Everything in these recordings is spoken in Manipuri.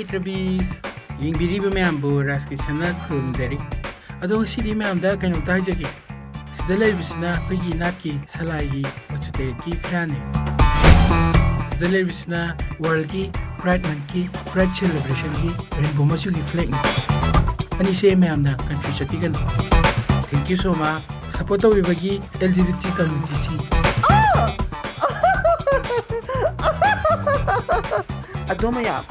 Leitrabis Yingbiriba Mambo Raski Sana Krumzeri Ado City Mamda Kano Tajaki Sidalerbisna Piggy Natki Salagi Wachuteki Frane Sidalerbisna Worldki Pride Monkey Pride Celebration Ki Rainbow Masuki Flag Anise Mamda Confusion Pigan. Thank you so much. Support the LGBT community. Adomaya,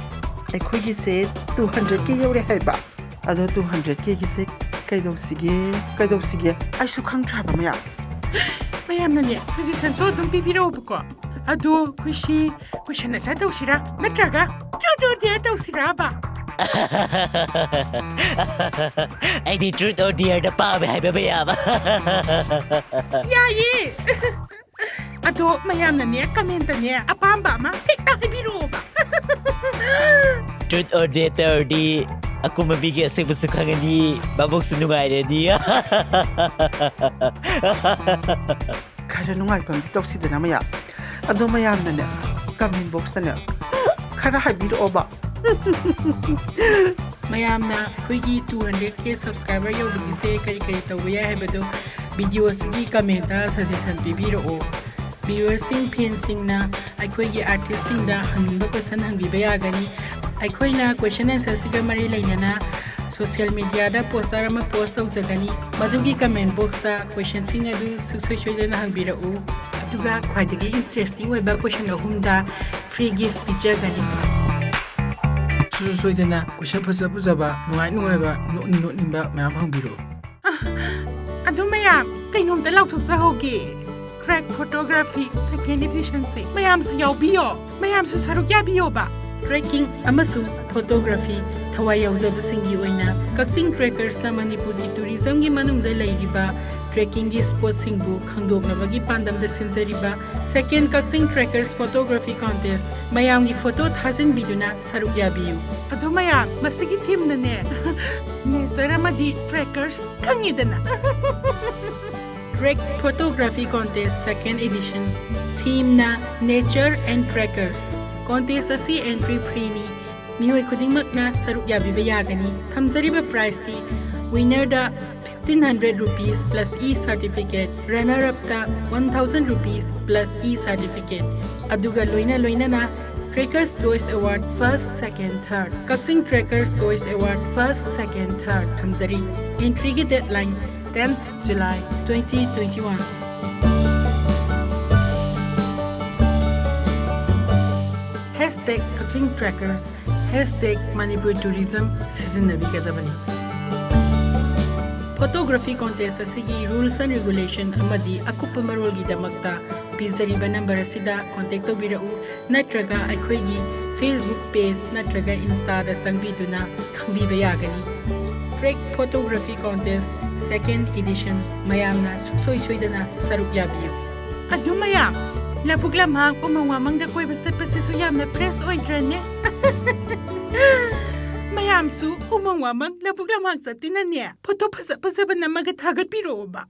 I could say 200k euro helper. Other 200k say Kaido Sige. I should come trap Maya. Mayamnani, says it's so don't be Roboko. Ado, Kushi, Kushana Sato Sira, Natraga, Jodo de Siraba. I did truth or dear the power behind baby. Yaye Ado, Mayamnani, Kamentania, a pambama, Hibiroba. Truth or dear 30. Ako mabigyan sa gusto ka nga ni babok sunungay na niya. Kaya nungay pang dito si Danamaya. Ado mayam na niya. Comment box na niya. Kaya habiro ba? Mayam na ako'y 200k subscriber yaw bigise kari tawaya haibado video sige komenta suggestion bibiro o viewers sing pinsing na ako'y artisting da hangba question hangbiba yagani ako'y na question answer siga mari laina na social media da poster ma post tawjagani madugi comment box da question sing adu successful na hangbira o atuga khwaidagi interesting oiba question ahumda free gift pijagani Soidana, Kushapaza, Nuaiba, Notimba, Mam Biro. Adomaya, Kainom the Lot of Zahogi. Track photography, second edition say. Mayam's Yobio, Mayam's Sarugabioba. Tracking Amasu, photography, Tawayo Zabasingi Wina, Kaxing trackers na Manipuri tourism Gimanum de Lairiba, tracking is posting book, Hangdog Nabagi Pandam de Sinzariba, second Kaxing trackers photography contest, Mayami photo Tarzan Biduna, Saruyabiu. Adomaya, Masiki Tim Nane, Nesaramadi trackers, Kangidana. Track photography contest, second edition, theme na nature and trackers. Contest asi entry pre-ni. Mihoy khudingmak na saruk yabiba yagani. Thamjariba prize ti winner da 1500 rupees plus e-certificate. Runner up da 1000 rupees plus e-certificate. Aduga loina na Trackers Choice Award first, second, third. Kaxing Trackers Choice Award first, second, third. Thamjari. Entry ki deadline 10th July 2021. Hashtag Kaxing Trackers, hashtag Manipur Tourism Season Navigadabani. Photography contest asigi rules and regulation amadi akupa marol gidamakta pizariba number asida contact tobirau natraga aikhoigi Facebook page natraga Insta da sangbiduna khangbiba yagani. Track photography contest second edition mayamna soidana saruk yabiyu. Adomaya, Labuglamang umawamang da koy basta pasisuyam na fresh oidrane. Mayamsu umawamang labuglamang sa tinanya. Poto pasa na magatagat piroba.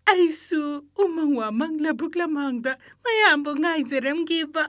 Aisu umawamang labuglamang da mayambo ngay zeram giba.